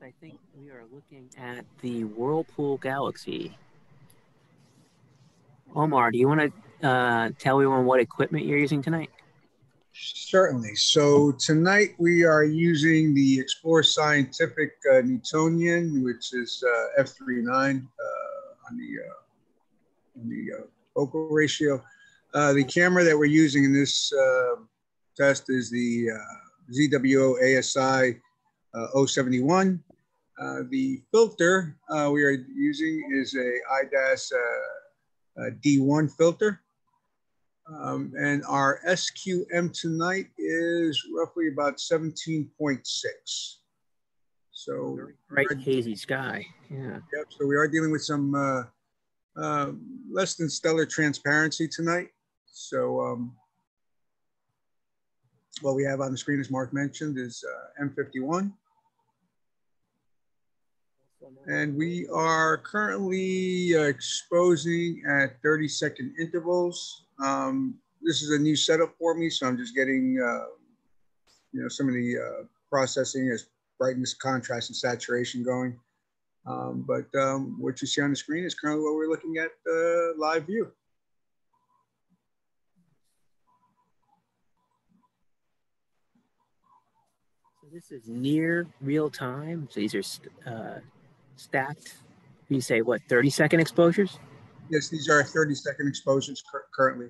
I think we are looking at the Whirlpool Galaxy. Omar, do you want to tell everyone what equipment you're using tonight? Certainly. So tonight we are using the Explore Scientific Newtonian, which is f3.9 on the focal ratio. The camera that we're using in this test is the ZWO ASI 071. The filter we are using is a IDAS D1 filter. And our SQM tonight is roughly about 17.6. So bright, hazy sky. Yeah. Yep. So we are dealing with some less than stellar transparency tonight. So what we have on the screen, as Mark mentioned, is M51. And we are currently exposing at 30-second intervals. This is a new setup for me, so I'm just getting, some of the processing as brightness, contrast, and saturation going. But what you see on the screen is currently what we're looking at live view. So this is near real time. So these are stacked. You say what, 30-second exposures? Yes, these are 30-second exposures currently.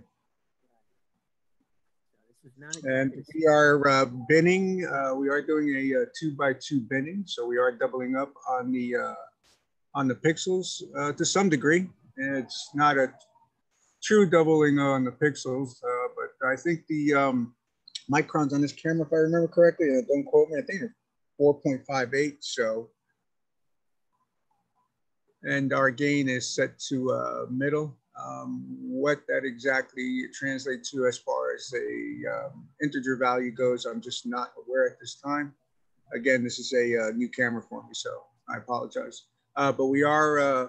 And we are binning. We are doing a 2x2 binning, so we are doubling up on the pixels to some degree. And it's not a true doubling on the pixels, but I think the microns on this camera, if I remember correctly, don't quote me, I think they're 4.58. So. And our gain is set to middle. What that exactly translates to as far as a integer value goes, I'm just not aware at this time. Again, this is a new camera for me, so I apologize. But we are, I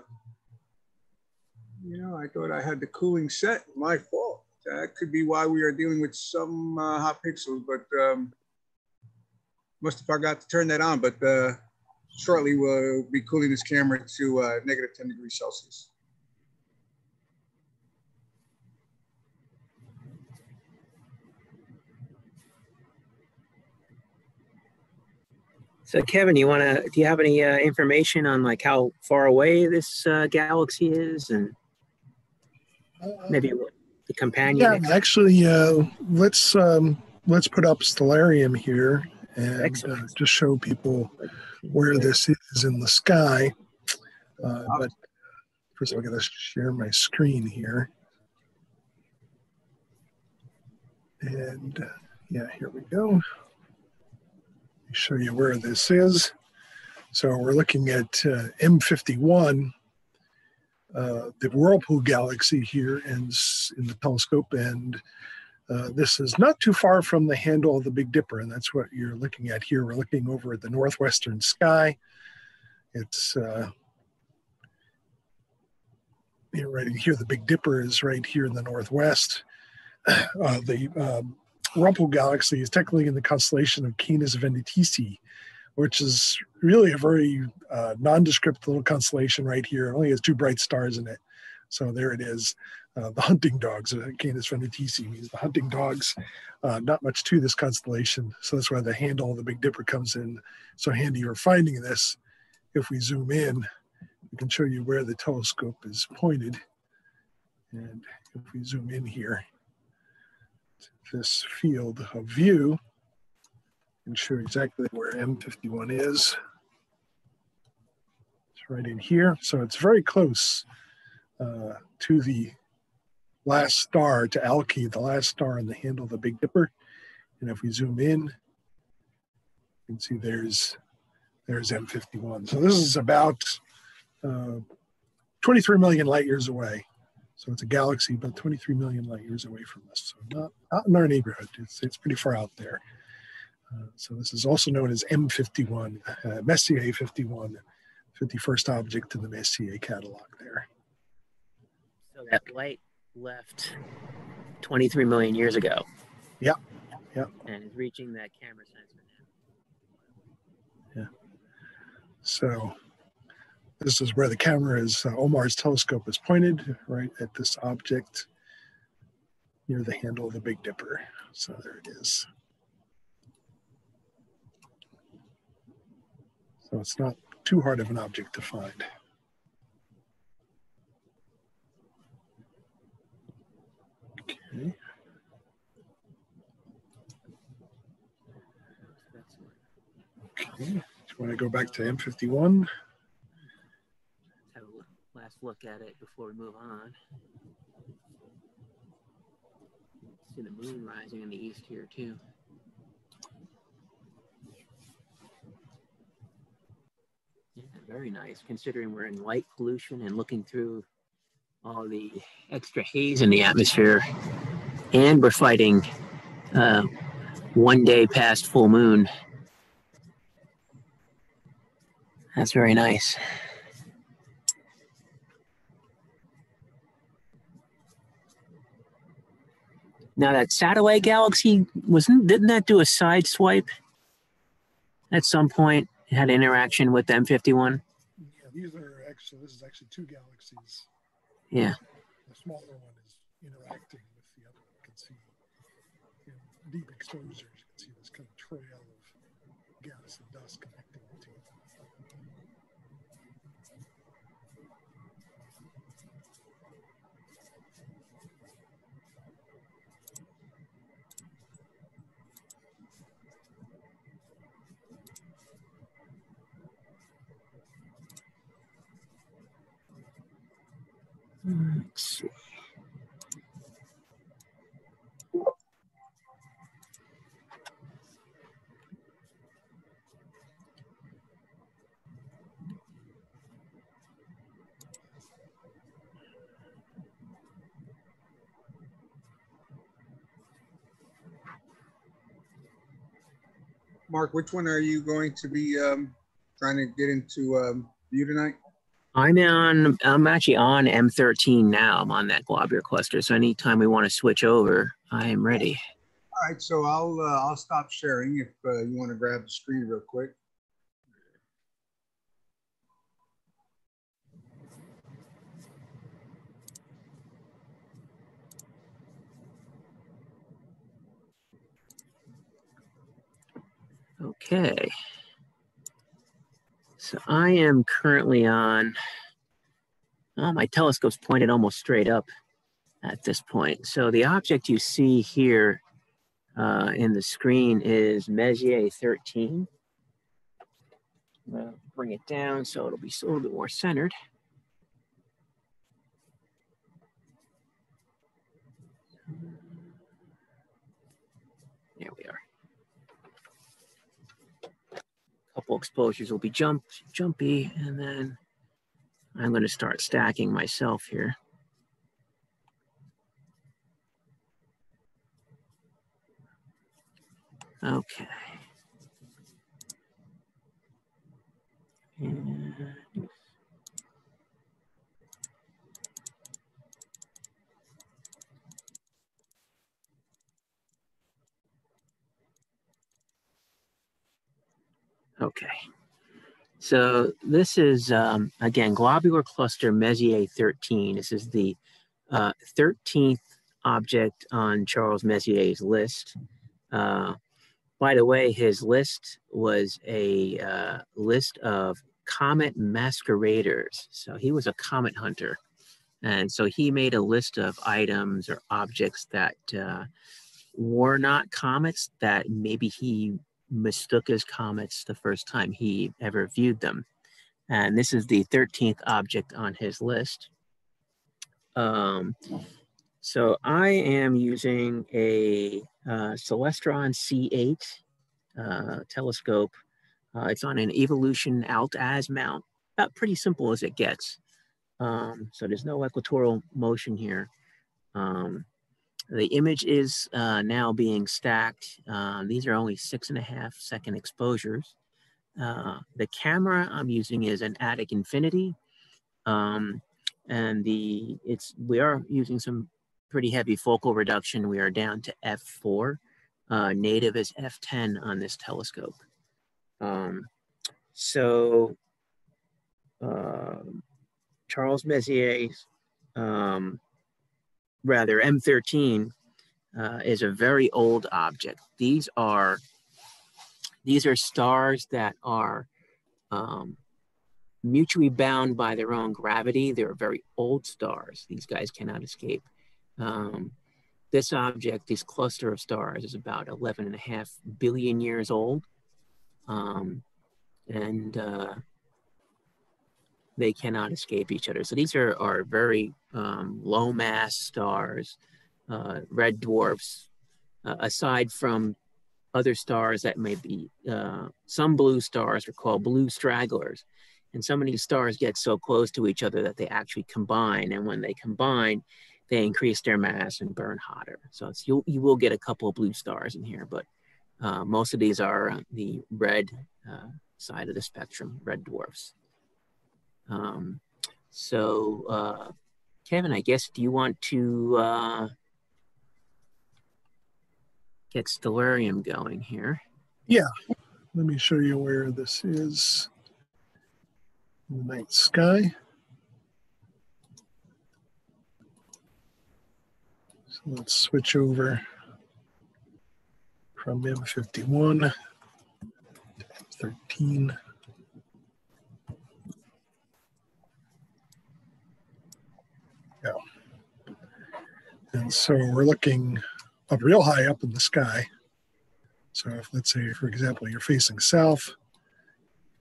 thought I had the cooling set. My fault. That could be why we are dealing with some hot pixels, but must have forgot to turn that on. But shortly, we'll be cooling this camera to negative 10 degrees Celsius. So, Kevin, do you have any information on like how far away this galaxy is, and maybe what the companion? Yeah, actually, let's put up Stellarium here and just show people where this is in the sky. But first, I'm going to share my screen here. And yeah, here we go. Let me show you where this is. So we're looking at M51, the Whirlpool Galaxy here in the telescope. And this is not too far from the handle of the Big Dipper, and that's what you're looking at here. We're looking over at the northwestern sky. It's right here. The Big Dipper is right here in the northwest. The Whirlpool Galaxy is technically in the constellation of Canis Venatici, which is really a very nondescript little constellation right here. It only has two bright stars in it. So there it is. The hunting dogs, Canis Venatici means the hunting dogs. Not much to this constellation. So that's why the handle of the Big Dipper comes in so handy for finding this. If we zoom in, we can show you where the telescope is pointed. And if we zoom in here, this field of view, and show exactly where M51 is. It's right in here. So it's very close to the last star, to Alki, the last star on the handle of the Big Dipper. And if we zoom in, you can see there's M51. So this is about 23 million light years away. So it's a galaxy about 23 million light years away from us. So not in our neighborhood. It's pretty far out there. So this is also known as M51, Messier 51, 51st object in the Messier catalog there. So that light left 23 million years ago. Yeah. Yeah. And is reaching that camera sensor now. Yeah. So this is where the camera is, Omar's telescope is pointed, right at this object near the handle of the Big Dipper. So there it is. So it's not too hard of an object to find. Okay. Okay. Do you want to go back to M51? Have a last look at it before we move on. See the moon rising in the east here too. Yeah, very nice, considering we're in light pollution and looking through all the extra haze in the atmosphere, and we're fighting 1 day past full moon. That's very nice. Now that satellite galaxy, didn't that do a side swipe at some point? It had interaction with M51? Yeah, these are actually, this is actually two galaxies. Yeah. The smaller one is interacting with the other. You can see in deep exposures, you can see this kind of trail of gas and dust connecting the two. Let's see. Mark, which one are you going to be trying to get into view tonight? I'm actually on M13 now. I'm on that globular cluster. So anytime we want to switch over, I am ready. All right, so I'll stop sharing if you want to grab the screen real quick. Okay. So I am currently on, my telescope's pointed almost straight up at this point. So the object you see here in the screen is Messier 13. I'm going to bring it down so it'll be a little bit more centered. There we are. A couple exposures will be jumpy, and then I'm going to start stacking myself here. Okay. And okay. So this is, again, globular cluster Messier 13. This is the 13th object on Charles Messier's list. By the way, his list was a list of comet masqueraders. So he was a comet hunter. And so he made a list of items or objects that were not comets, that maybe he mistook as comets the first time he ever viewed them. And this is the 13th object on his list. So I am using a Celestron C8 telescope. It's on an Evolution Alt-Az mount, about pretty simple as it gets. So there's no equatorial motion here. The image is now being stacked. These are only 6.5 second exposures. The camera I'm using is an Attic Infinity. And we are using some pretty heavy focal reduction. We are down to f4. Native is f10 on this telescope. So Charles Messier's, rather M13, is a very old object. These are stars that are mutually bound by their own gravity. They're very old stars. These guys cannot escape. This object, this cluster of stars, is about 11.5 billion years old. They cannot escape each other. So these are very low mass stars, red dwarfs, aside from other stars that may be, some blue stars are called blue stragglers. And some of these stars get so close to each other that they actually combine. And when they combine, they increase their mass and burn hotter. So it's, you will get a couple of blue stars in here, but most of these are the red side of the spectrum, red dwarfs. Kevin, I guess, do you want to get Stellarium going here? Yeah, let me show you where this is in the night sky. So let's switch over from M51 to M13. Yeah. And so we're looking up real high up in the sky. So if, let's say, for example, you're facing south,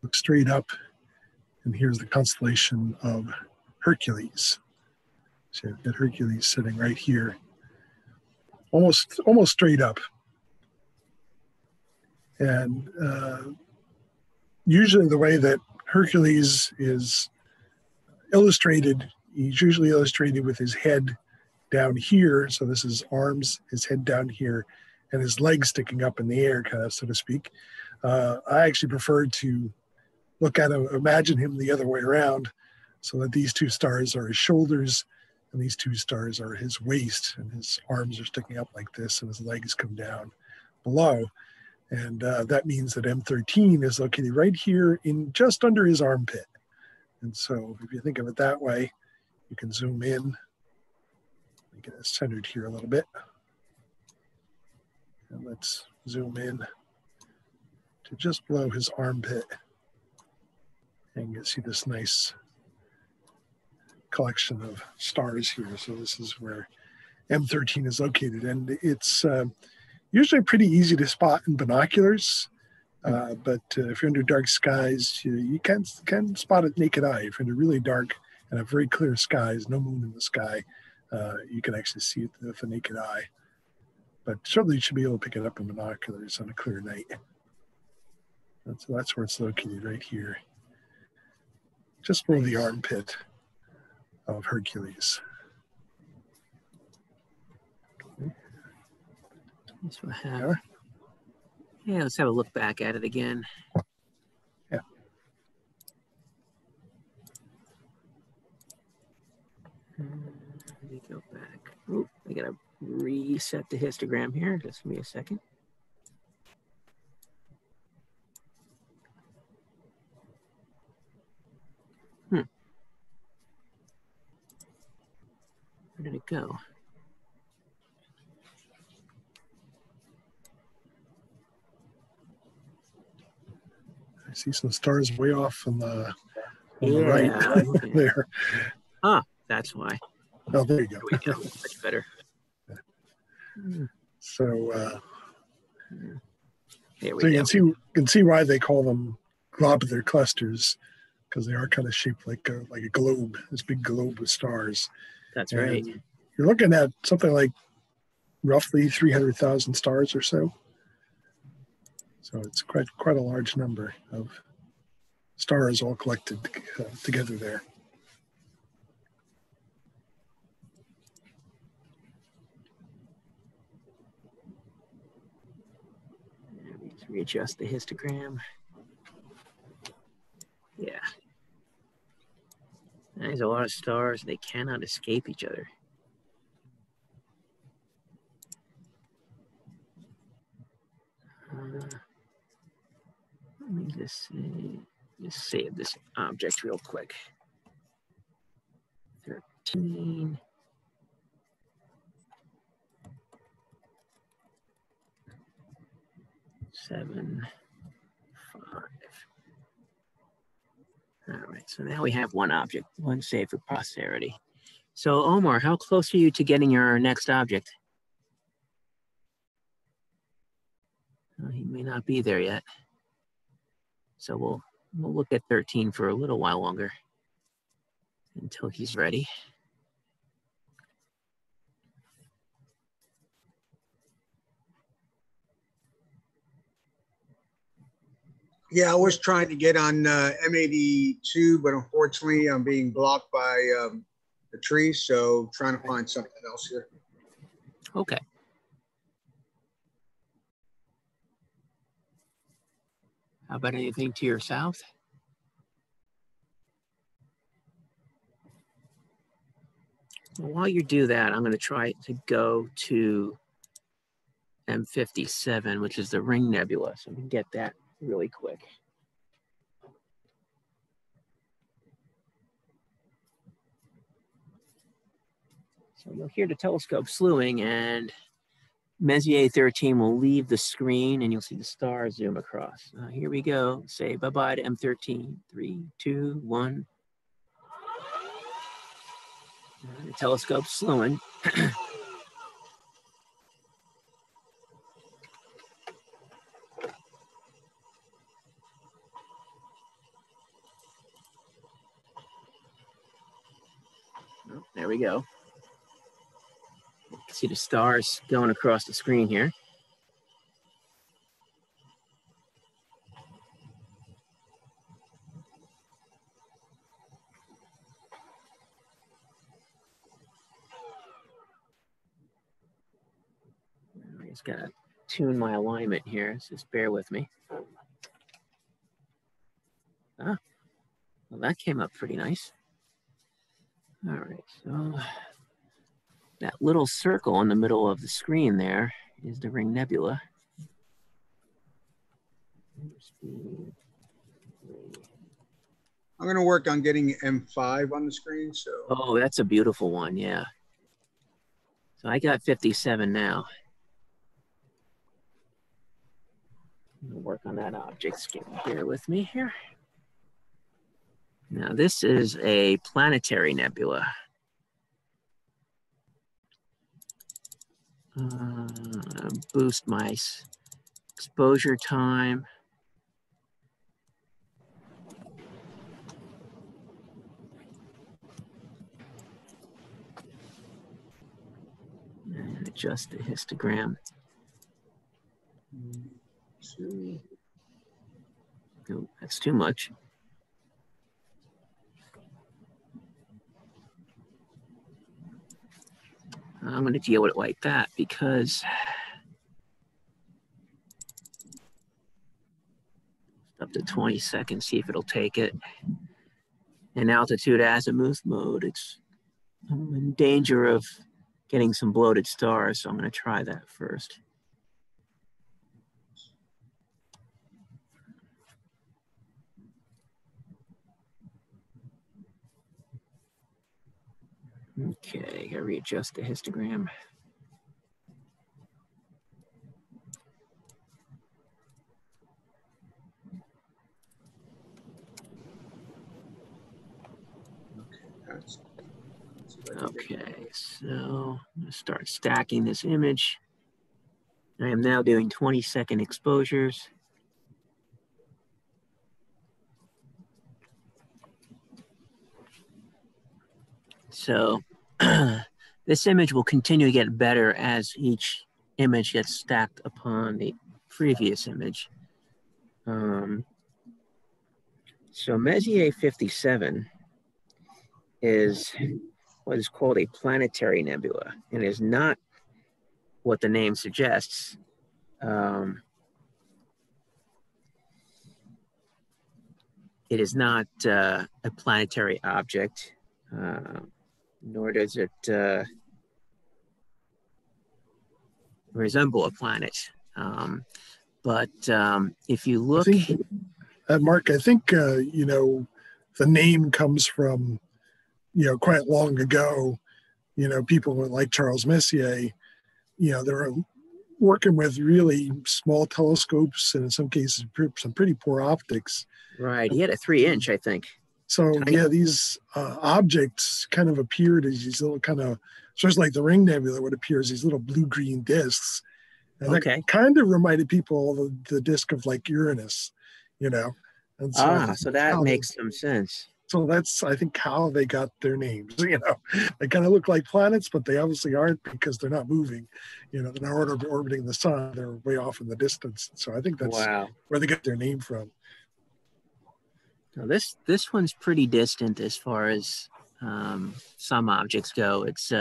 look straight up, and here's the constellation of Hercules. So you've got Hercules sitting right here, almost straight up. And usually the way that Hercules is illustrated, he's usually illustrated with his head down here. So this is arms, his head down here, and his legs sticking up in the air, kind of, so to speak. I actually prefer to look at him, imagine him the other way around, so that these two stars are his shoulders and these two stars are his waist, and his arms are sticking up like this and his legs come down below. And that means that M13 is located right here in just under his armpit. And so if you think of it that way, you can zoom in, get it centered here a little bit. And let's zoom in to just below his armpit. And you can see this nice collection of stars here. So this is where M13 is located. And it's usually pretty easy to spot in binoculars. But if you're under dark skies, you can spot it naked eye. If you're under really dark and have very clear skies, no moon in the sky, you can actually see it with the naked eye. But certainly you should be able to pick it up in binoculars on a clear night. So that's where it's located, right here, just below the armpit of Hercules. This will have. Yeah, let's have a look back at it again. Yeah. Let me go back. Oh, I gotta reset the histogram here. Just give me a second. Where did it go? I see some stars way off on the right there. Ah, that's why. Oh, there you go. There we go. Much better. So, here we go. You can see why they call them globular clusters, because they are kind of shaped like a globe, this big globe with stars. That's right. You're looking at something like roughly 300,000 stars or so. So it's quite a large number of stars all collected together there. Let's readjust the histogram. Yeah. There's a lot of stars. They cannot escape each other. Let me just see. Let's save this object real quick. 13. 7, 5. All right, so now we have one object, one saved for posterity. So Omar, how close are you to getting your next object? He may not be there yet. So we'll look at 13 for a little while longer until he's ready. Yeah, I was trying to get on M82, but unfortunately I'm being blocked by the tree, so trying to find something else here. Okay. How about anything to your south? Well, while you do that, I'm going to try to go to M57, which is the Ring Nebula, so we can get that really quick. So you'll hear the telescope slewing, and Messier 13 will leave the screen, and you'll see the stars zoom across. Here we go. Say bye-bye to M13. 3, 2, 1. The telescope's slewing. Oh, there we go. You can see the stars going across the screen here. I just gotta tune my alignment here, so just bear with me. Ah, well, that came up pretty nice. All right, so that little circle in the middle of the screen there is the Ring Nebula. I'm going to work on getting M5 on the screen. So. Oh, that's a beautiful one, yeah. So I got 57 now. I'm going to work on that object. Bear with me here. Now this is a planetary nebula. Boost my exposure time. And adjust the histogram. Oh, that's too much. I'm going to deal with it like that because up to 20 seconds, see if it'll take it. In altitude azimuth mode, I'm in danger of getting some bloated stars, so I'm going to try that first. Okay, gotta readjust the histogram. Okay, so I'm gonna start stacking this image. I am now doing 20-second exposures. So this image will continue to get better as each image gets stacked upon the previous image. So Messier 57 is what is called a planetary nebula, and is not what the name suggests. It is not a planetary object, nor does it resemble a planet. But if you look... Mark, I think, you know, the name comes from, you know, quite long ago, you know, people like Charles Messier, you know, they were working with really small telescopes and in some cases some pretty poor optics. Right. He had a 3-inch, I think. So Tiny. yeah, these objects kind of appeared as these little kind of, just like the Ring Nebula would appear as these little blue-green discs. And that kind of reminded people of the disk of like Uranus, you know. And so, so that makes some sense. So that's, I think, how they got their names. You know, they kind of look like planets, but they obviously aren't because they're not moving. You know, they're not orbiting the sun. They're way off in the distance. So I think that's where they get their name from. Now this one's pretty distant as far as some objects go. It's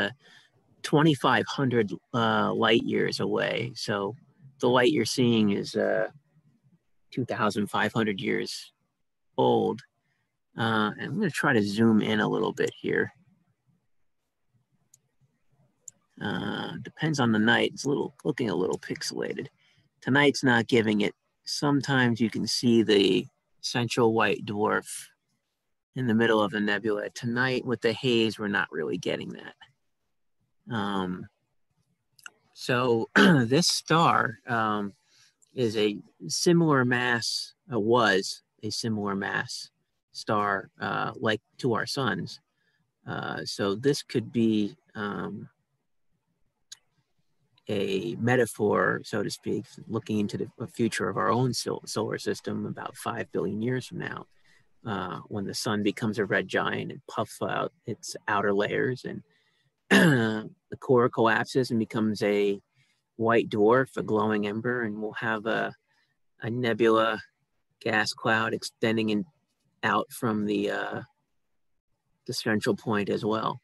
2,500 light years away. So the light you're seeing is 2,500 years old. And I'm going to try to zoom in a little bit here. Depends on the night. It's looking a little pixelated. Tonight's not giving it. Sometimes you can see the central white dwarf in the middle of the nebula. Tonight with the haze, we're not really getting that. So this star is a similar mass, was a similar mass star like to our suns. So this could be a metaphor, so to speak, looking into the future of our own solar system about 5 billion years from now, when the sun becomes a red giant and puffs out its outer layers and the core collapses and becomes a white dwarf, a glowing ember, and we'll have a nebula gas cloud extending out from the central point as well.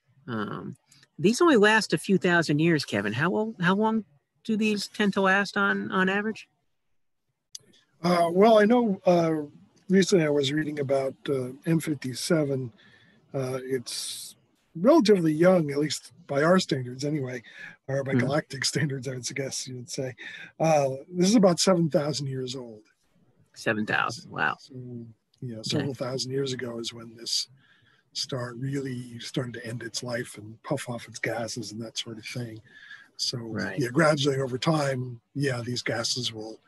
These only last a few thousand years, Kevin. How long do these tend to last on average? Well, I know recently I was reading about M57. It's relatively young, at least by our standards anyway, or by galactic standards, I would guess you would say. This is about 7,000 years old. 7,000, wow. So, you know, several thousand years ago is when this star really started to end its life and puff off its gases and that sort of thing. So yeah, gradually over time, yeah, these gases will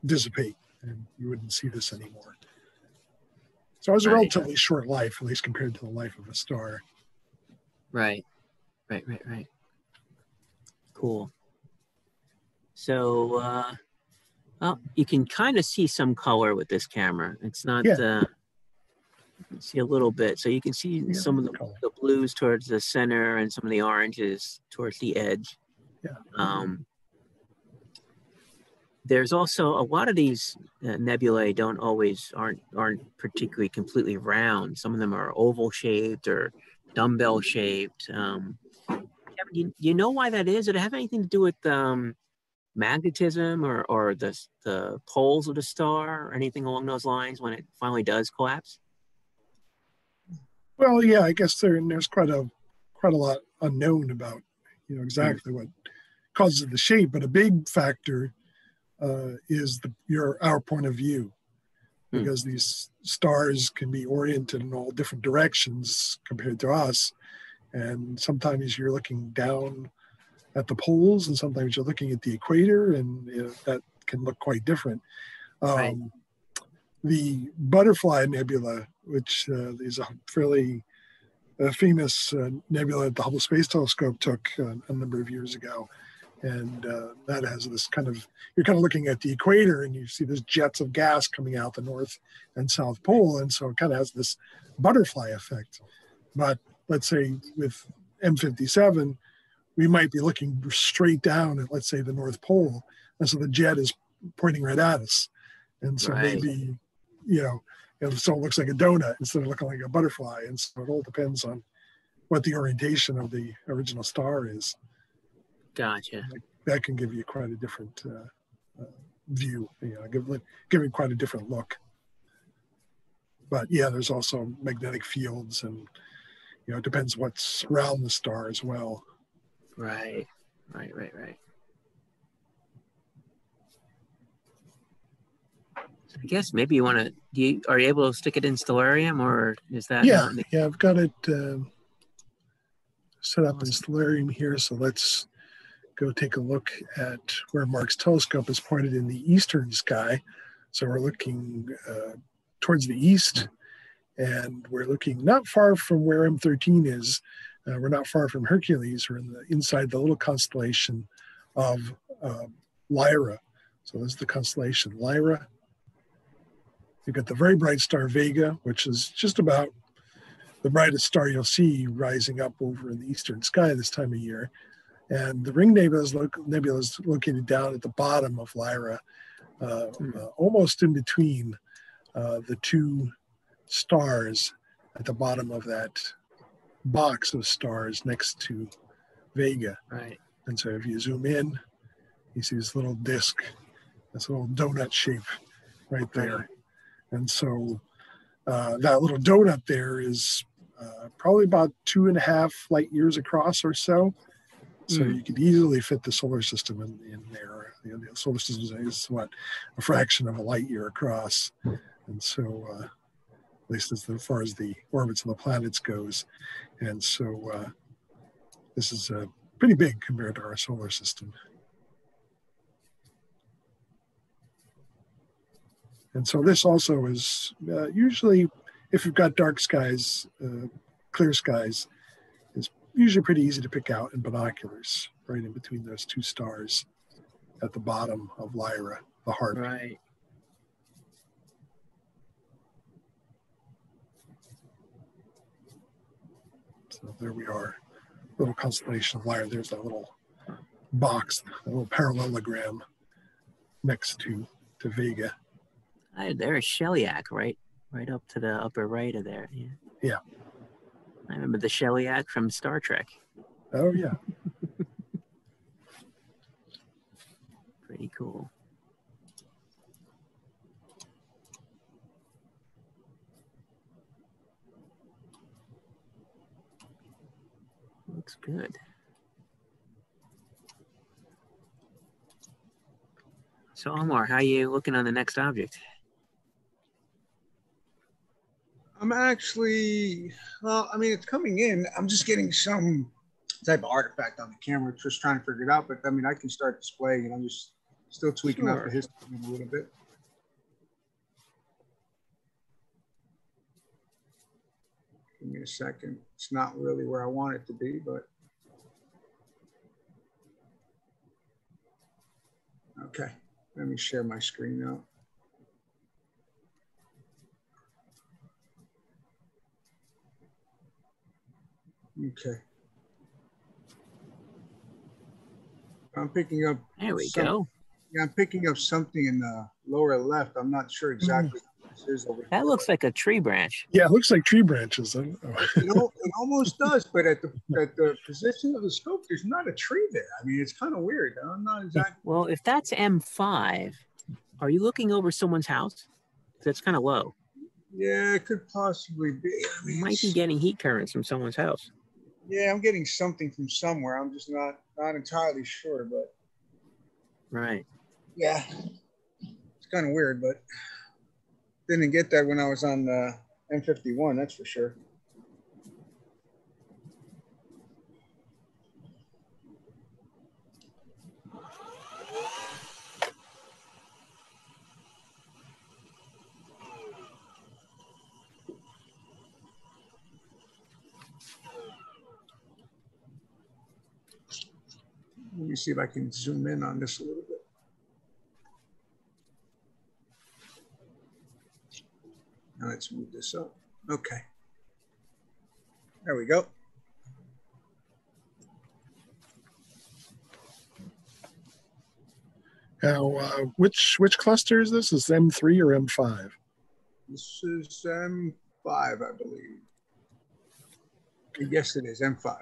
dissipate and you wouldn't see this anymore. So it was a relatively short life, at least compared to the life of a star. Right. Cool. So, well, you can kind of see some color with this camera. It's not, you can see a little bit. So you can see some of the blues towards the center and some of the oranges towards the edge. Yeah. There's also a lot of these nebulae aren't particularly completely round. Some of them are oval shaped or dumbbell shaped. Kevin, you know why that is? Did it have anything to do with magnetism or the poles of the star or anything along those lines when it finally does collapse? Well, yeah, I guess there's quite a lot unknown about, you know, exactly what causes the shape, but a big factor is our point of view, because these stars can be oriented in all different directions compared to us, and sometimes you're looking down at the poles, and sometimes you're looking at the equator, and that can look quite different. The Butterfly Nebula, which is a fairly famous nebula that the Hubble Space Telescope took a number of years ago. And that has this kind of, you're kind of looking at the equator and you see this jets of gas coming out the North and South Pole. And so it kind of has this butterfly effect. But let's say with M57, we might be looking straight down at, let's say, the North Pole. And so the jet is pointing right at us. And so maybe, you know, so it looks like a donut instead of looking like a butterfly. And so it all depends on what the orientation of the original star is. Gotcha. That can give you quite a different view, you know, giving quite a different look. But yeah, there's also magnetic fields, and you know, it depends what's around the star as well. Right. I guess maybe you want to. Are you able to stick it in Stellarium, or is that Yeah, not? yeah, I've got it set up in Stellarium here. So let's go take a look at where Mark's telescope is pointed in the eastern sky. So we're looking towards the east, and we're looking not far from where M13 is. We're not far from Hercules. We're inside the little constellation of Lyra. So this is the constellation Lyra. You've got the very bright star Vega, which is just about the brightest star you'll see rising up over in the eastern sky this time of year. And the Ring Nebula is located down at the bottom of Lyra, almost in between the two stars at the bottom of that box of stars next to Vega. Right. And so if you zoom in, you see this little disk, this little donut shape right there. Right. And so that little donut there is probably about 2.5 light years across or so. So you could easily fit the solar system in there. The solar system is what, a fraction of a light year across. And so at least as far as the orbits of the planets goes. And so this is pretty big compared to our solar system. And so this also is usually, if you've got dark skies, clear skies, is usually pretty easy to pick out in binoculars, right in between those two stars at the bottom of Lyra, the heart. Right. So there we are, little constellation of Lyra. There's that little box, a little parallelogram next to Vega. There's Shellyak, right up to the upper right of there. Yeah. Yeah. I remember the Shellyak from Star Trek. Oh yeah. Pretty cool. Looks good. So Omar, how you looking on the next object? I'm actually, well, I mean, it's coming in. I'm just getting some type of artifact on the camera, just trying to figure it out. But I mean, I can start displaying, and I'm just still tweaking out the history a little bit. Give me a second. It's not really where I want it to be, but okay. Let me share my screen now. Okay. I'm picking up. There we go. Yeah, I'm picking up something in the lower left. I'm not sure exactly what this is over here. That looks like a tree branch. Yeah, it looks like tree branches. You know, it almost does, but at the position of the scope, there's not a tree there. I mean, it's kind of weird. I'm not exactly. Well, if that's M5, are you looking over someone's house? That's kind of low. Yeah, it could possibly be. I mean, You might be getting heat currents from someone's house. Yeah, I'm getting something from somewhere. I'm just not entirely sure, but Right. yeah, it's kind of weird, but didn't get that when I was on M51, that's for sure. Let me see if I can zoom in on this a little bit. Now let's move this up. Okay. There we go. Now, which cluster is this? Is M3 or M5? This is M5, I believe. Yes, it is M5,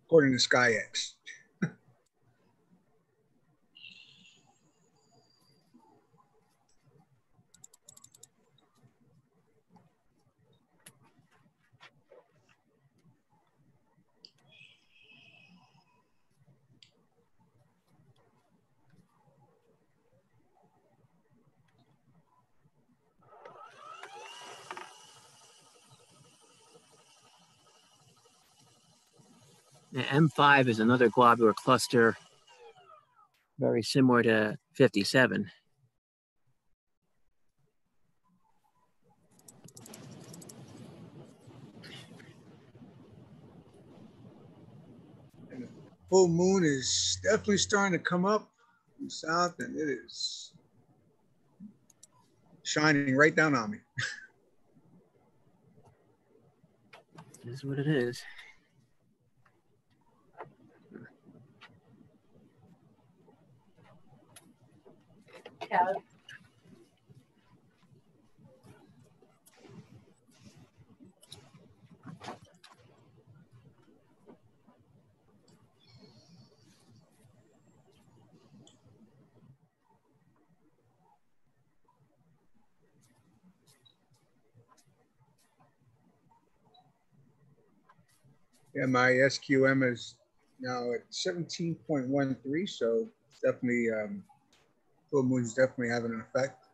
according to SkyX. M5 is another globular cluster, very similar to 57. And the full moon is definitely starting to come up from the south, and it is shining right down on me. This is what it is. Yeah. Yeah, my SQM is now at 17.13, so it's definitely full moon's definitely having an effect.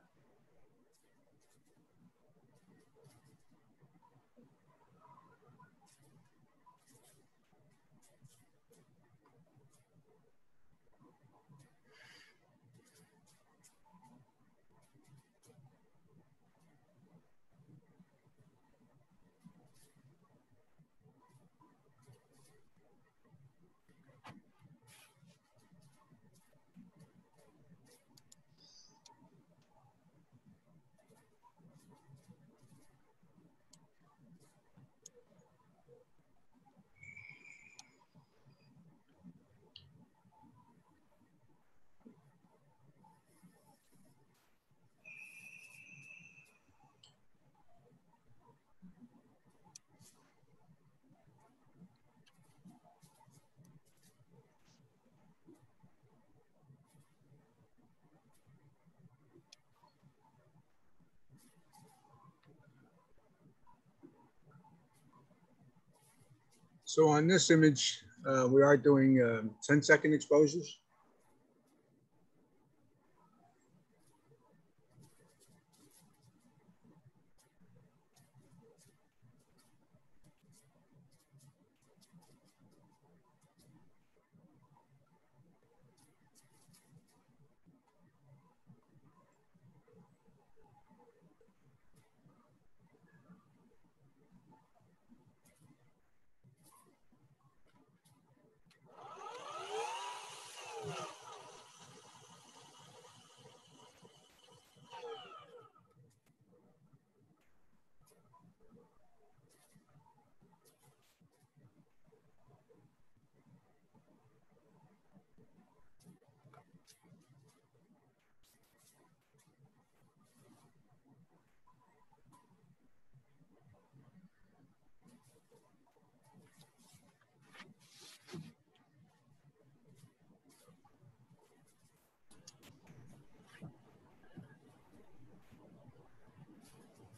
So on this image, we are doing 10-second exposures.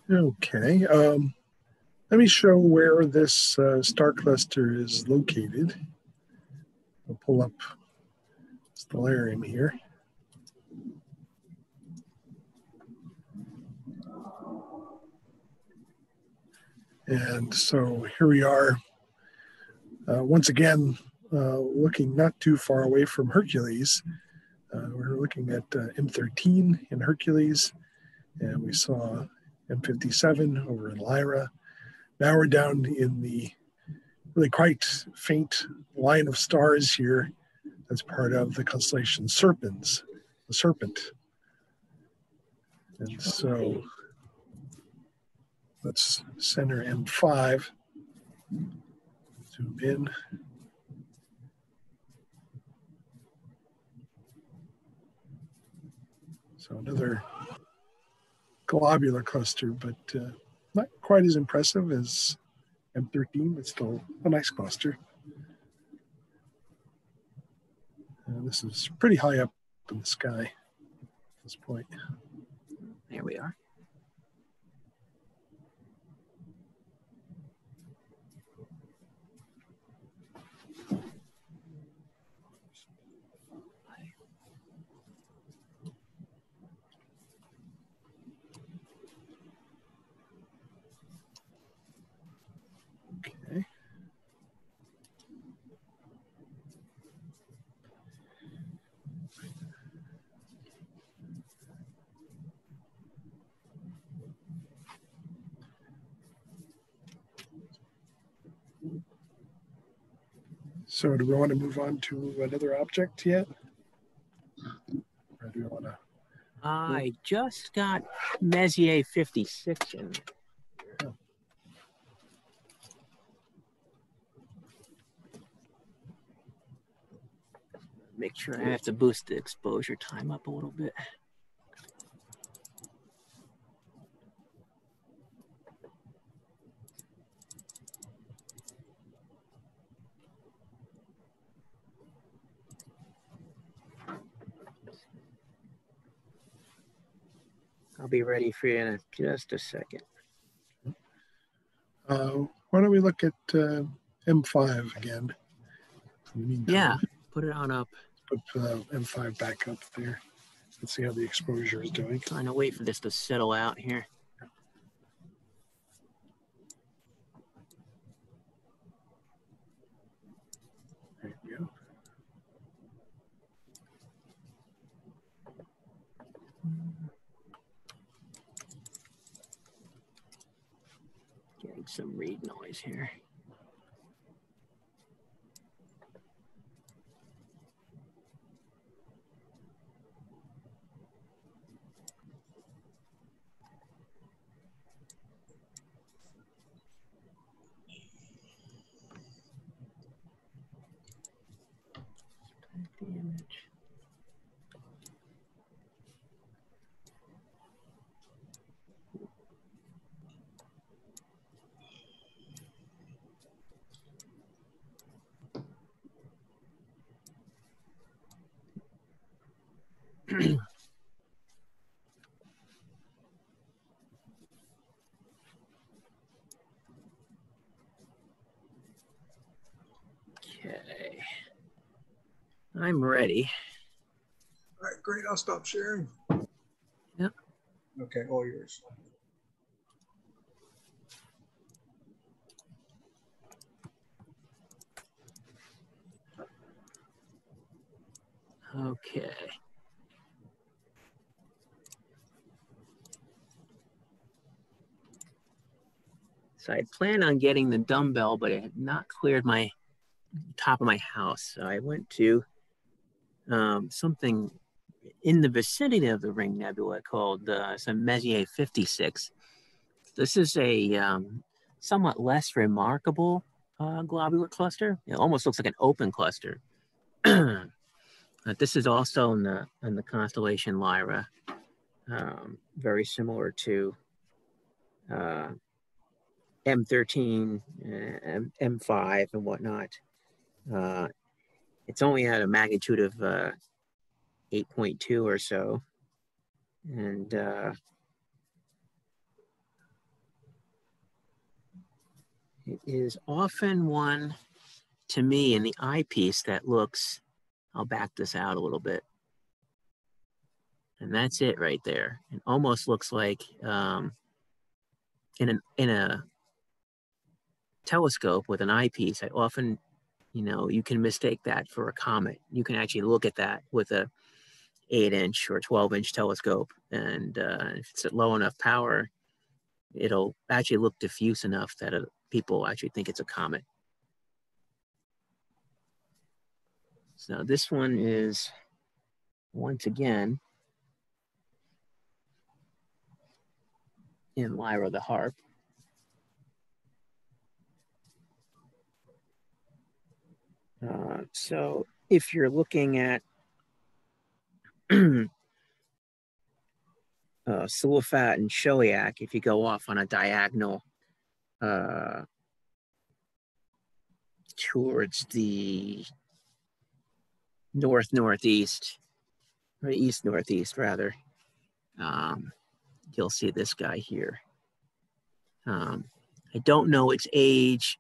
Okay. Let me show where this star cluster is located. I'll pull up Stellarium here. And so here we are, once again, looking not too far away from Hercules. We're looking at M13 in Hercules, and we saw M57 over in Lyra. Now we're down in the really quite faint line of stars here that's part of the constellation Serpens, the Serpent. And so let's center M5, zoom in. So another globular cluster, but not quite as impressive as M13, but still a nice cluster. This is pretty high up in the sky at this point. There we are. Okay. So do we want to move on to another object yet? Or do we want to? I just got Messier 56 in. Make sure I have to boost the exposure time up a little bit. I'll be ready for you in just a second. Why don't we look at M5 again? In the meantime, Yeah, put it on up. put M5 back up there. Let's see how the exposure is doing. Trying to wait for this to settle out here. There you go. Getting some read noise here. The image. Okay. I'm ready. All right, great. I'll stop sharing. Yep. Okay, all yours. Okay. So I planned on getting the dumbbell, but it had not cleared my top of my house. So I went to something in the vicinity of the Ring Nebula called some Messier 56. This is a somewhat less remarkable globular cluster. It almost looks like an open cluster. This is also in the constellation Lyra, very similar to M13, M5, and whatnot. It's only at a magnitude of 8.2 or so, and it is often one, to me, in the eyepiece that looks. I'll back this out a little bit. And that's it right there. It almost looks like in a telescope with an eyepiece, I often, you can mistake that for a comet. You can actually look at that with a 8-inch or 12-inch telescope. And if it's at low enough power, it'll actually look diffuse enough that people actually think it's a comet. So this one is, once again, in Lyra the Harp. So if you're looking at Silifat and Chauliac, if you go off on a diagonal towards the north-northeast, or east-northeast rather, you'll see this guy here. I don't know its age,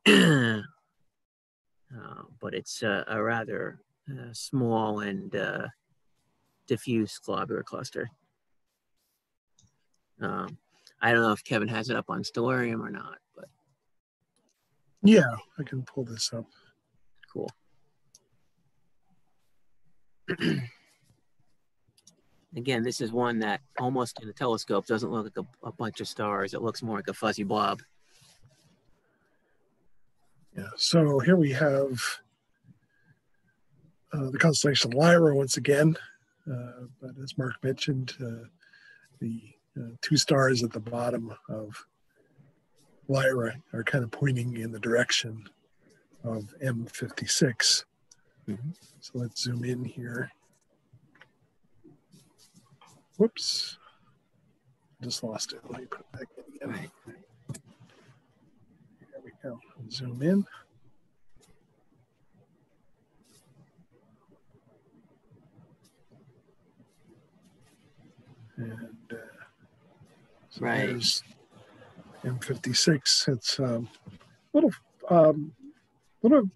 but it's a rather small and diffuse globular cluster. I don't know if Kevin has it up on Stellarium or not, but yeah, I can pull this up. Cool. Again, this is one that almost in a telescope doesn't look like a bunch of stars. It looks more like a fuzzy blob. Yeah, so here we have the constellation Lyra once again. But as Mark mentioned, the two stars at the bottom of Lyra are kind of pointing in the direction of M56. Mm-hmm. So let's zoom in here. Whoops. Just lost it. Let me put it back in again. Right. There we go. Zoom in. And so Right. there's M56. It's a little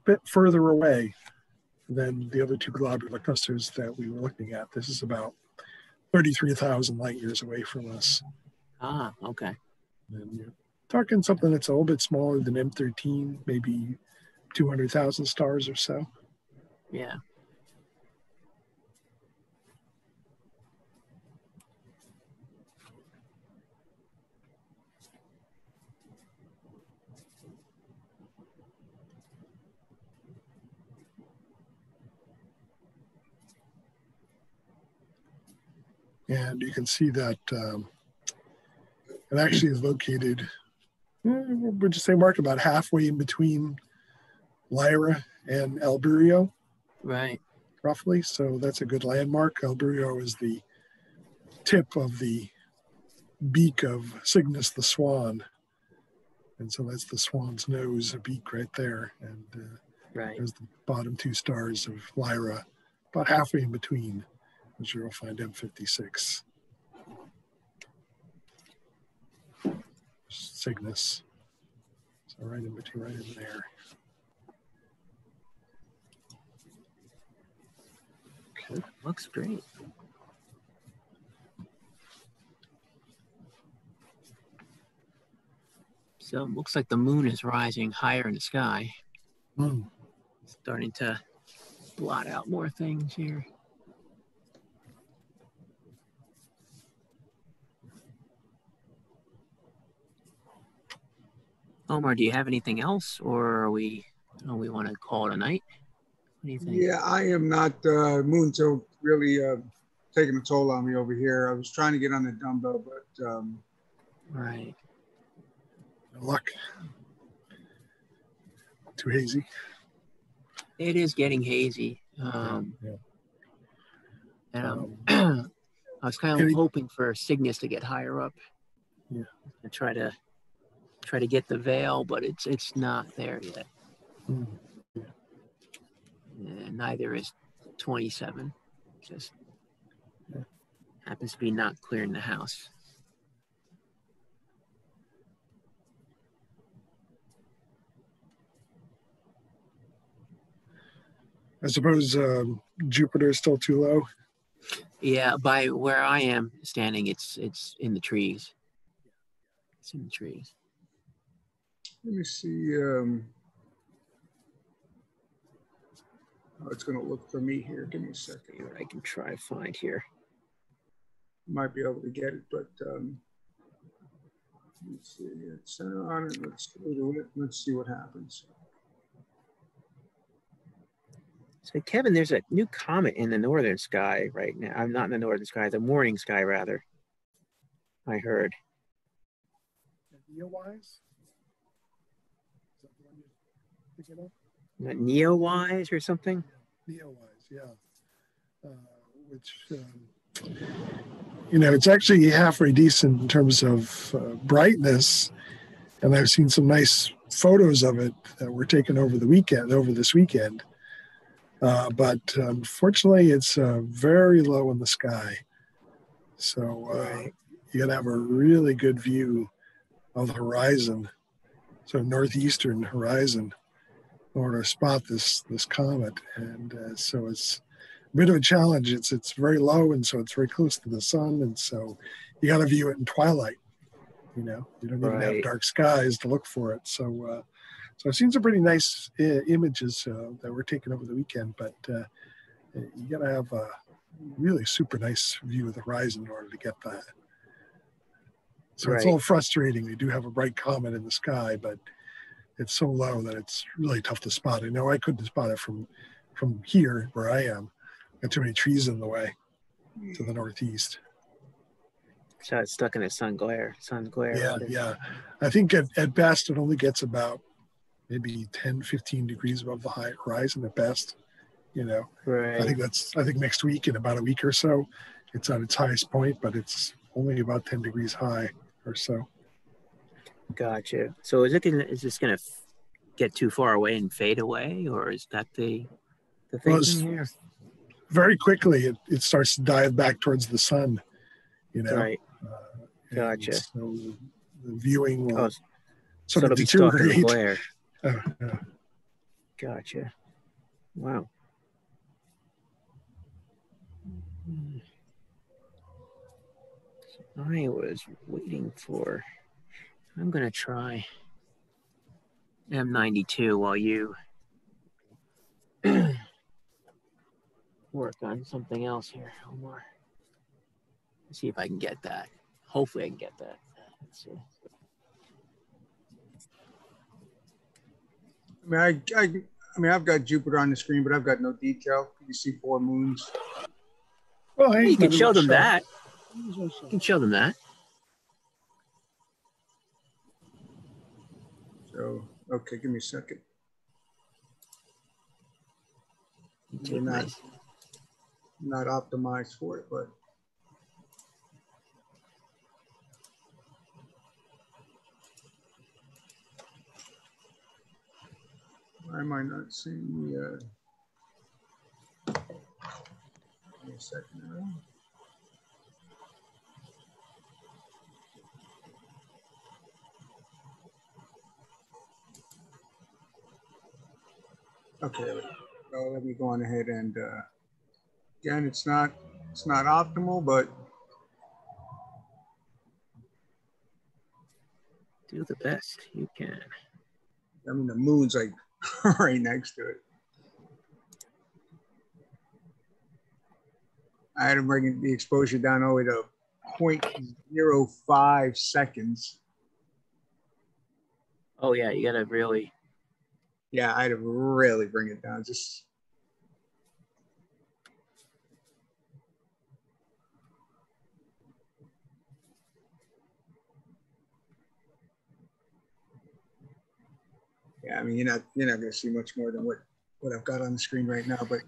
bit further away than the other two globular clusters that we were looking at. This is about 33,000 light years away from us. Ah, okay. And you're talking something that's a little bit smaller than M13, maybe 200,000 stars or so. Yeah. And you can see that it actually is located, would you say, Mark, about halfway in between Lyra and Alburio, Right. roughly. So that's a good landmark. Alburio is the tip of the beak of Cygnus the swan. And so that's the swan's nose, a beak right there. And Right. there's the bottom two stars of Lyra, about halfway in between, which you'll find M56. Cygnus. So right in between, right in there. Okay. Looks great. So it looks like the moon is rising higher in the sky. Starting to blot out more things here. Omar, do you have anything else, or are we want to call it a night? What do you think? Yeah, I am not moon tilt really taking a toll on me over here. I was trying to get on the dumbbell, but Right. No luck. Too hazy. It is getting hazy. Yeah. And I was kind of hoping for Cygnus to get higher up. Yeah. And try to get the veil, but it's not there yet. Yeah. And neither is 27. Just happens to be not clearing the house. I suppose Jupiter is still too low. Yeah, by where I am standing, it's in the trees. It's in the trees. let me see how it's going to look for me here. Give me a second. See what I can try to find here. Might be able to get it, but let's see. Center on it. Let's go to it. Let's see what happens. So Kevin, there's a new comet in the northern sky right now. I'm not in the northern sky, the morning sky rather. I heard. Neowise? Is that the one you're thinking of? Neowise or something? Neowise, yeah. Which, it's actually halfway decent in terms of brightness. And I've seen some nice photos of it that were taken over this weekend. But unfortunately, it's very low in the sky. So you got to have a really good view of the horizon, so northeastern horizon, in order to spot this comet. And so it's a bit of a challenge. It's very low, and so it's very close to the sun, and so you got to view it in twilight. You don't even have dark skies to look for it. So I've seen some pretty nice images that were taken over the weekend, but you got to have a really super nice view of the horizon in order to get that. So it's a little frustrating. We do have a bright comet in the sky, but it's so low that it's really tough to spot. I know I couldn't spot it from from here where I am. Got too many trees in the way to the northeast. So it's stuck in a sun glare. Yeah, yeah. I think at best it only gets about maybe 10, 15 degrees above the high horizon at best. You know, Right. I think next week, in about a week or so, it's at its highest point, but it's only about 10 degrees high or so. Gotcha. So is this gonna get too far away and fade away, or is that the thinking here? Very quickly, it starts to dive back towards the sun. You know, Right. Gotcha. So the viewing will sort so of it'll be stuck in the deteriorate. glare. Gotcha. Wow. I was waiting for. I'm gonna try M92 while you work on something else here, Omar. Let's see if I can get that. Hopefully I can get that. Let's see. I mean, I've got Jupiter on the screen, but I've got no detail. You see 4 moons. Well, hey, You can show them that. You can show them that. So, okay, give me a second. Take Not optimized for it, but why am I not seeing the give me a second. Okay, there we go. Let me go on ahead and again, it's not optimal, but do the best you can. I mean the moon's like right next to it. I had to bring the exposure down all the way to 0.05 seconds. Oh yeah, you gotta really. Yeah, I had to really bring it down. Just yeah, I mean you're not gonna see much more than what I've got on the screen right now, but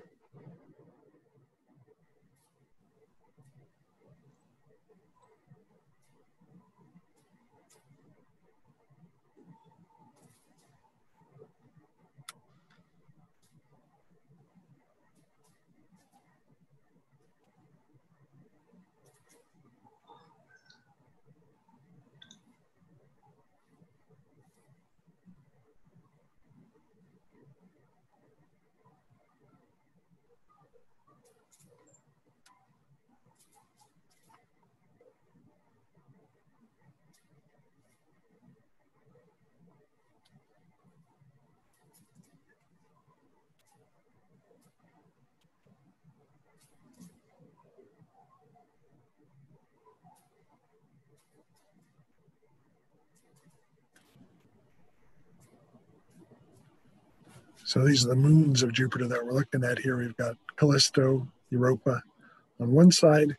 So these are the moons of Jupiter that we're looking at here. We've got Callisto, Europa on one side,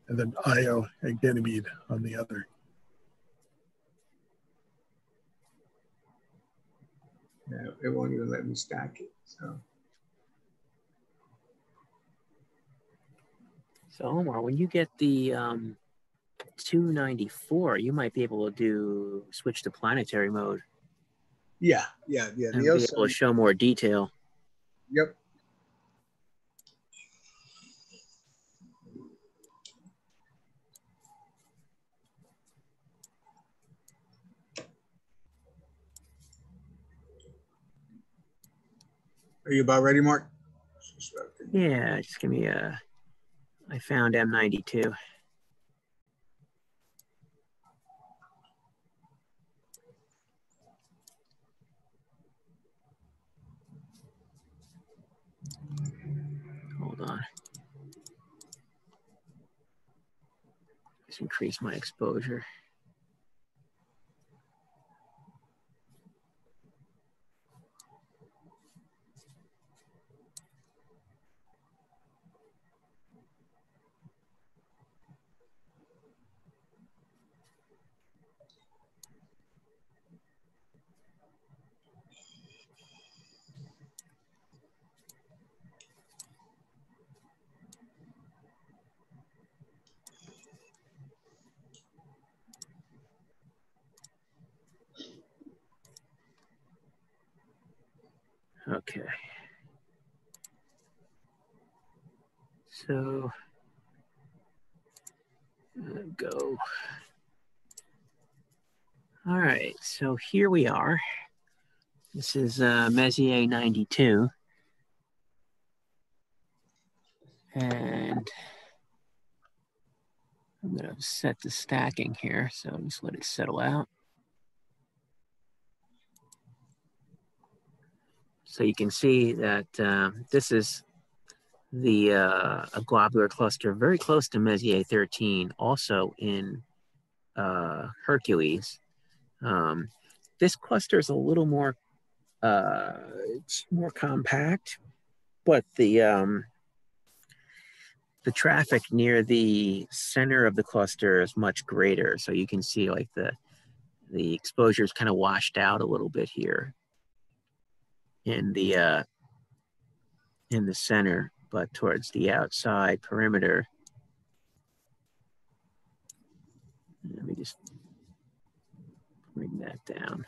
and then Io and Ganymede on the other. yeah, it won't even let me stack it. So Omar, when you get the 294, you might be able to switch to planetary mode. Yeah. And be able to show more detail. Yep. Are you about ready, Mark? Yeah, just give me I found M92. Hold on. Just increase my exposure. Okay. So, go. All right, so here we are. This is Messier 92. And I'm going to set the stacking here, so just let it settle out. So you can see that this is the a globular cluster very close to Messier 13, also in Hercules. This cluster is a little more it's more compact, but the traffic near the center of the cluster is much greater. So you can see like the exposure is kind of washed out a little bit here in the center, but towards the outside perimeter. Let me just bring that down.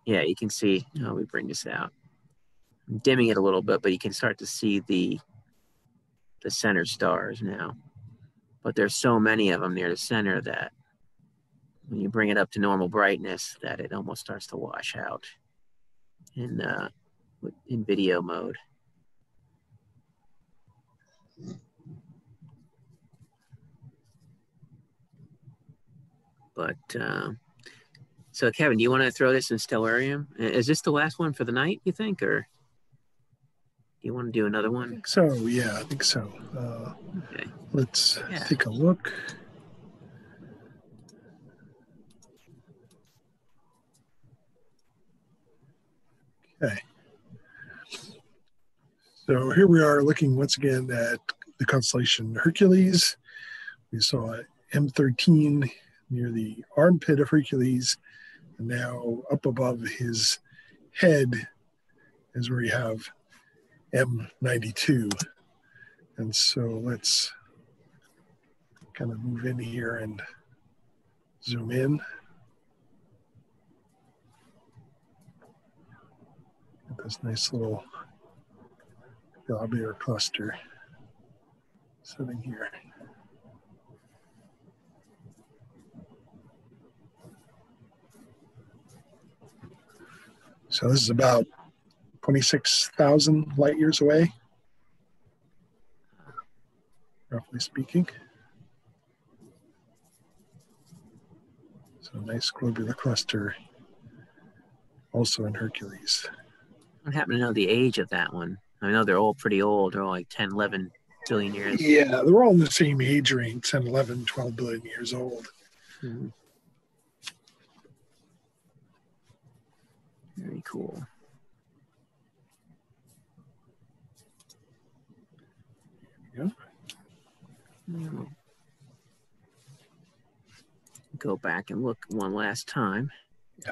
Yeah, you can see how we bring this out. I'm dimming it a little bit, but you can start to see the center stars now. But there's so many of them near the center that when you bring it up to normal brightness, that it almost starts to wash out in video mode. But so Kevin, do you want to throw this in Stellarium? Is this the last one for the night, you think, or do you want to do another one? I think so. Yeah, I think so. Okay. Let's take a look. Okay. So here we are looking once again at the constellation Hercules. We saw M13 near the armpit of Hercules, and now up above his head is where you have M92. And so let's kind of move in here and zoom in. Get this nice little globular cluster sitting here. So this is about 26,000 light years away, roughly speaking. So a nice globular cluster, also in Hercules. I happen to know the age of that one. I know they're all pretty old. They're all like 10, 11 billion years. Yeah, they're all in the same age range, 10, 11, 12 billion years old. Mm-hmm. Very cool. Yeah. Go back and look one last time. Yeah.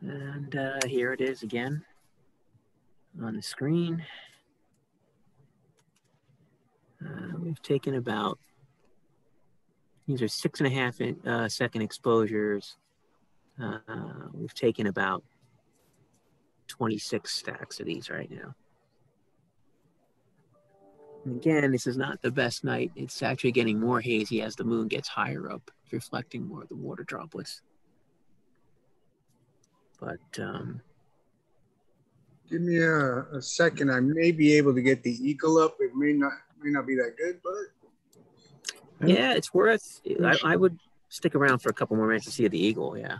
And here it is again on the screen. We've taken about, these are 6.5 second exposures. We've taken about 26 stacks of these right now. And again, this is not the best night. It's actually getting more hazy as the moon gets higher up, reflecting more of the water droplets. But give me a second. I may be able to get the Eagle up. It may not be that good, but yeah, it's worth. I would stick around for a couple more minutes to see the Eagle. Yeah.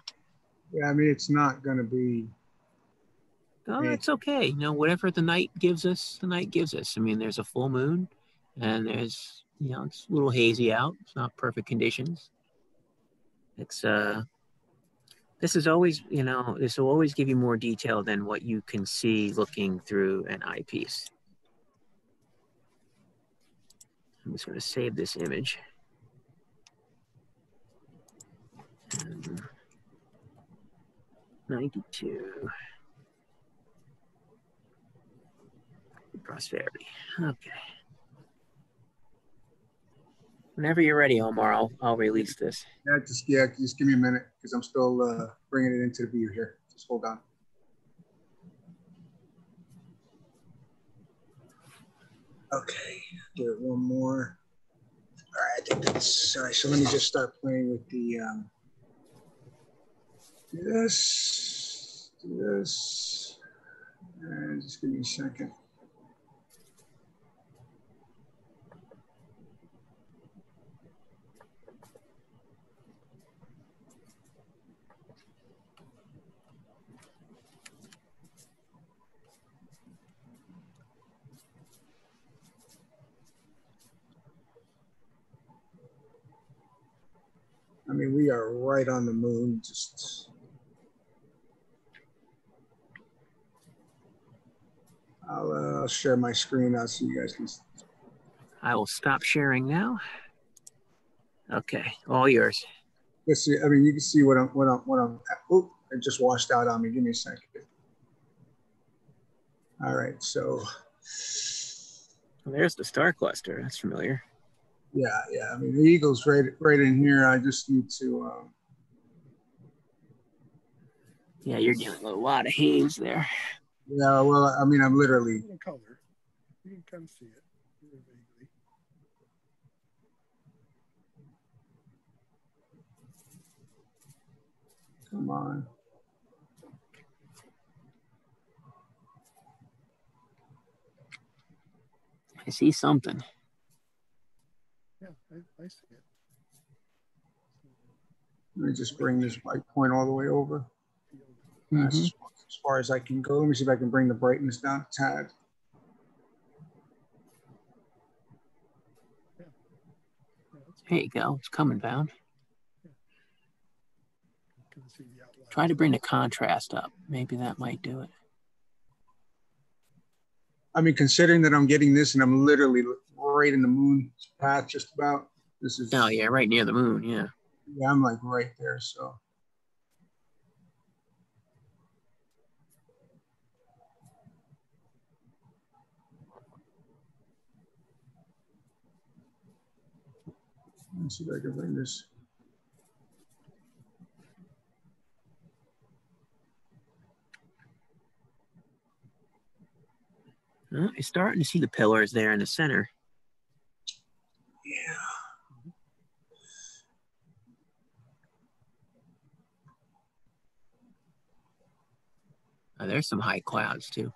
Yeah, I mean, it's not going to be. Oh, it's okay. You know, whatever the night gives us, the night gives us. I mean, there's a full moon, and there's, you know, it's a little hazy out. It's not perfect conditions. It's this is always, you know, this will always give you more detail than what you can see looking through an eyepiece. I'm just going to save this image. And 92. Prosperity. Okay. Whenever you're ready, Omar, I'll release this. Just give me a minute because I'm still bringing it into the view here. Just hold on. Okay, do it one more. All right, I think that's all right. So let me just start playing with the do this, and just give me a second. I mean, we are right on the moon. Just I'll share my screen out so you guys can. I will stop sharing now. Okay, all yours. Let's see. I mean, you can see what I'm. Oh, it just washed out on me. Give me a second. All right, so. Well, there's the star cluster. That's familiar. Yeah. I mean, the Eagle's right in here. I just need to. Yeah, you're dealing with a lot of haze there. Yeah, well, I mean, I'm literally. Color. You can kind of see it vaguely. Come on. I see something. Yeah, I see it. Let me just bring this white point all the way over. That's as far as I can go. Let me see if I can bring the brightness down a tad. There you go. It's coming down. See the outline. Try to bring the contrast up. Maybe that might do it. I mean, considering that I'm getting this and I'm literally right in the moon path, just about. This is. Oh yeah, right near the moon. Yeah. Yeah, I'm like right there. So. Let's see if I can bring this. Well, you're starting to see the pillars there in the center. Yeah. Oh, there's some high clouds too.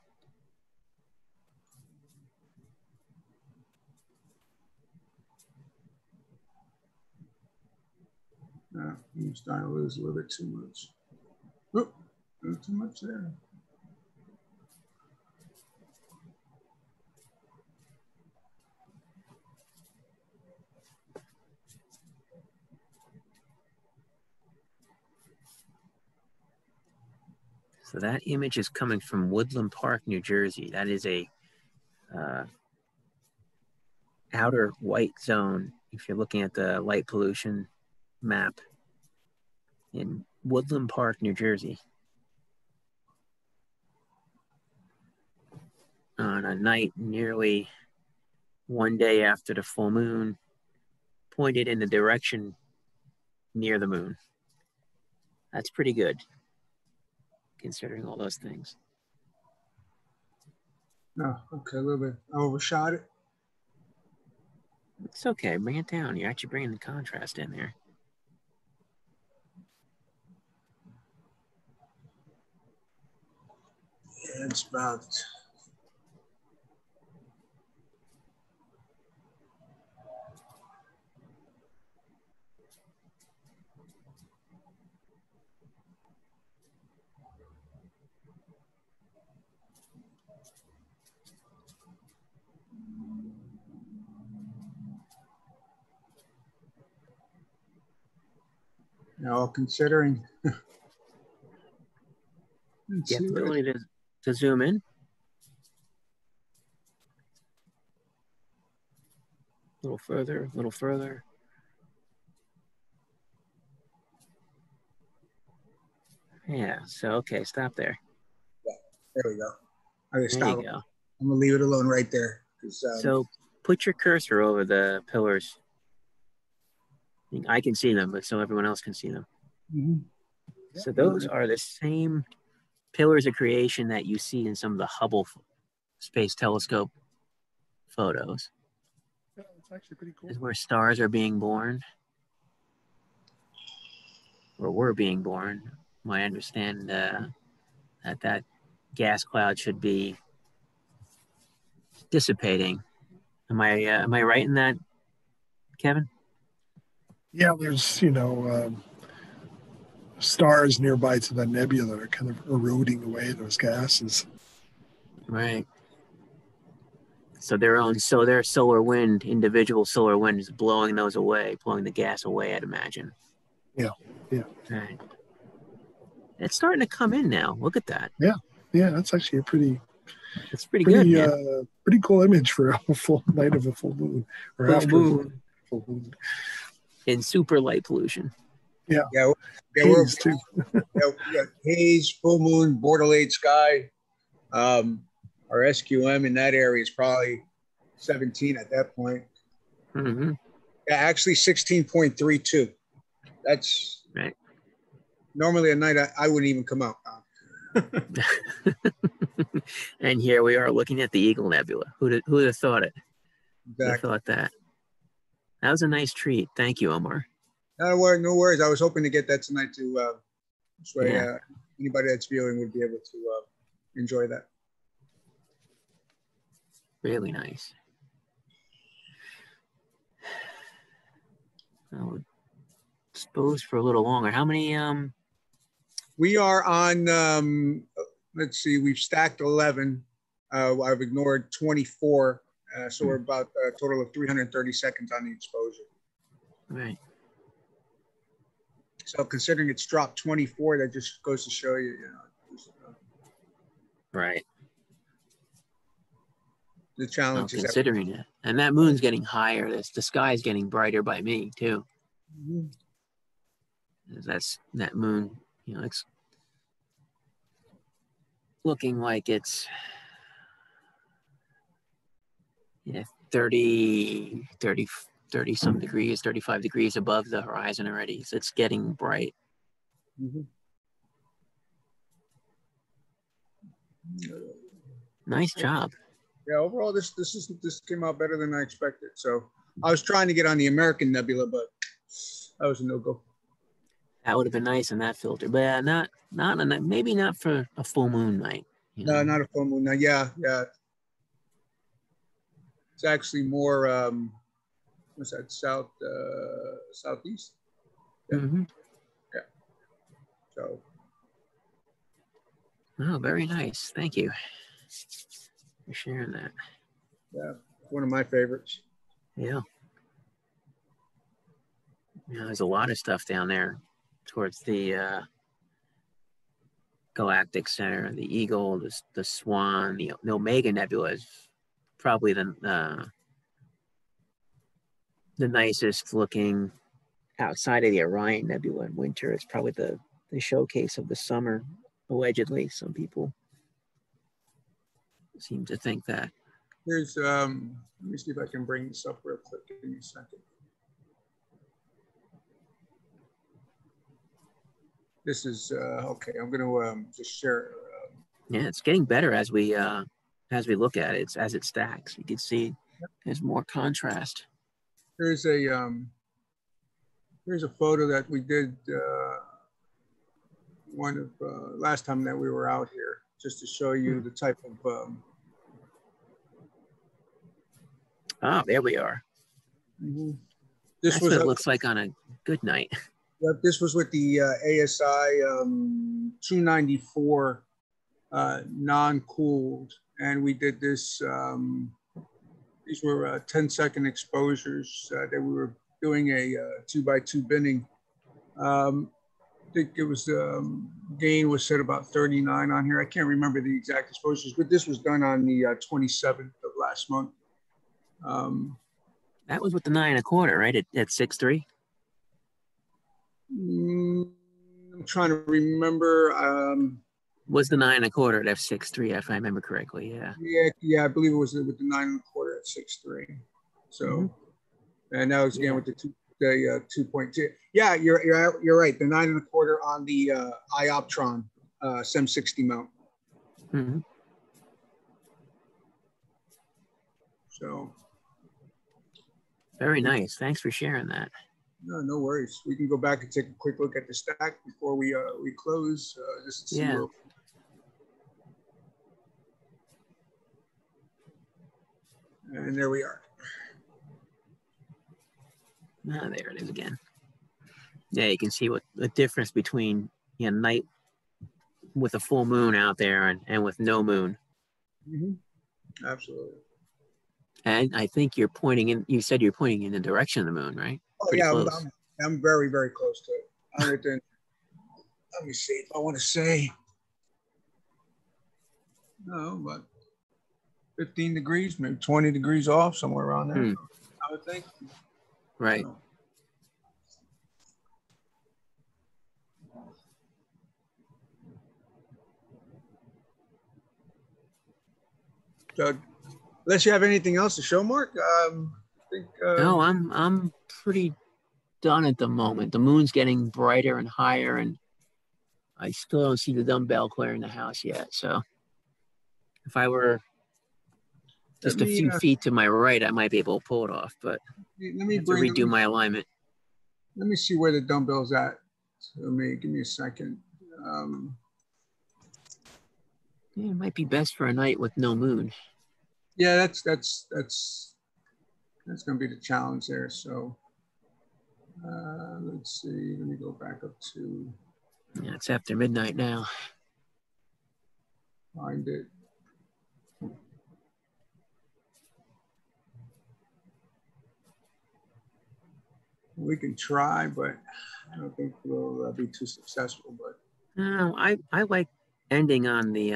I'm starting to lose a little bit too much. Oop, not too much there. So that image is coming from Woodland Park, New Jersey. That is a outer white zone. If you're looking at the light pollution map in Woodland Park, New Jersey. On a night nearly one day after the full moon, pointed in the direction near the moon. That's pretty good, considering all those things. Oh, okay, a little bit. I overshot it. It's okay, bring it down. You're actually bringing the contrast in there. Yeah, it's about. Now, considering. You have the ability to zoom in. A little further, a little further. Yeah, so okay, stop there. Yeah, there we go. Okay, stop. There you go. I'm gonna leave it alone right there. So put your cursor over the pillars. I can see them, but so everyone else can see them. Mm-hmm. So those are the same pillars of creation that you see in some of the Hubble Space Telescope photos. Yeah, it's actually pretty cool. Is where stars are being born, or were being born. I understand that gas cloud should be dissipating. Am I right in that, Kevin? Yeah, there's, stars nearby to the nebula that are kind of eroding away those gases. Right. So their solar wind, individual solar wind, is blowing those away, blowing the gas away, I'd imagine. Yeah. Right. It's starting to come in now. Look at that. Yeah, that's actually a pretty good, man. Pretty cool image for a full night of a full moon, or full after moon. Full moon. In super light pollution. Yeah. Haze too. We got haze, full moon, border late sky. Our SQM in that area is probably 17 at that point. Mm-hmm. Yeah, actually 16.32. That's right. Normally a night I wouldn't even come out. And here we are looking at the Eagle Nebula. Who'd have thought it? Exactly. Who'd have thought that? That was a nice treat. Thank you, Omar. No worries. I was hoping to get that tonight too. This way, anybody that's viewing would be able to enjoy that. Really nice. I would suppose for a little longer. How many? We are on. Let's see. We've stacked 11. I've ignored 24. So we're about a total of 330 seconds on the exposure. Right. So considering it's dropped 24, that just goes to show you, right. The challenge is considering it, and that moon's getting higher. The sky's getting brighter by me too. Mm-hmm. That's that moon. It's looking like it's 30 some degrees, 35 degrees above the horizon already. So it's getting bright. Mm-hmm. Nice job. Yeah, overall this came out better than I expected. So I was trying to get on the American Nebula, but that was a no-go. That would have been nice in that filter, but maybe not for a full moon night. No, not a full moon night. Yeah. It's actually more what's that, southeast? Yeah. Mm-hmm. Yeah. So. Oh, very nice. Thank you for sharing that. Yeah, one of my favorites. Yeah. There's a lot of stuff down there towards the galactic center, the Eagle, the Swan, the Omega Nebula is probably the nicest looking outside of the Orion Nebula in winter. It's probably the showcase of the summer, allegedly. Some people seem to think that. Here's, let me see if I can bring this up real quick. Give me a second. This is, okay, I'm going to just share. Yeah, it's getting better as we look at it. As it stacks. You can see there's more contrast. Here's a photo that we did last time that we were out here, just to show you the type of. There we are. Mm-hmm. That's what it looks like on a good night. Yep, this was with the ASI 294 non-cooled, and we did this. These were 10-second exposures that we were doing a 2x2 binning. I think it was gain was set about 39 on here. I can't remember the exact exposures, but this was done on the 27th of last month. That was with the 9 1/4, right? At 6.3. I'm trying to remember. Was the 9 1/4 at f6.3, if I remember correctly? Yeah. Yeah, I believe it was with the 9 1/4 at 6.3. So, and that was again with the the 2.2. Yeah, you're right. The 9 1/4 on the Ioptron SEM 60 mount. Mm-hmm. So Very nice. Thanks for sharing that. no worries. We can go back and take a quick look at the stack before we close. Just to see Yeah. where. And there we are. Ah, there it is again. Yeah, you can see what the difference between night with a full moon out there and with no moon. Mm-hmm. Absolutely. And I think you're pointing in. You said you're pointing in the direction of the moon, right? Oh Pretty yeah, close. I'm very, very close to it. I'm within. Let me see if I want to say. No, but 15 degrees, maybe 20 degrees off, somewhere around there. I would think. Right. So, unless you have anything else to show, Mark, I think. No, I'm pretty done at the moment. The moon's getting brighter and higher, and I still don't see the dumbbell clearing the house yet. So, if I were just a few feet to my right, I might be able to pull it off. But let me redo my alignment. Let me see where the dumbbell's at. So give me a second. Yeah, it might be best for a night with no moon. Yeah, that's going to be the challenge there. So let's see. Let me go back up to. Yeah, it's after midnight now. Find it. We can try, but I don't think we'll be too successful. But no, I like ending on the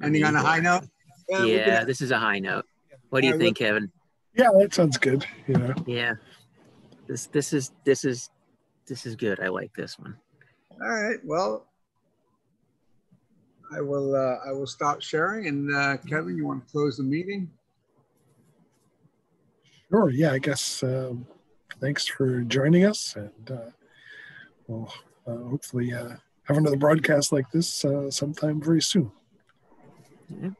ending on a high note. Yeah, this is a high note. What do you think, Kevin? Yeah, that sounds good. Yeah, this is good. I like this one. All right. Well, I will stop sharing. And Kevin, you want to close the meeting? Sure. Yeah, I guess. Thanks for joining us, and we'll hopefully have another broadcast like this sometime very soon. Yeah.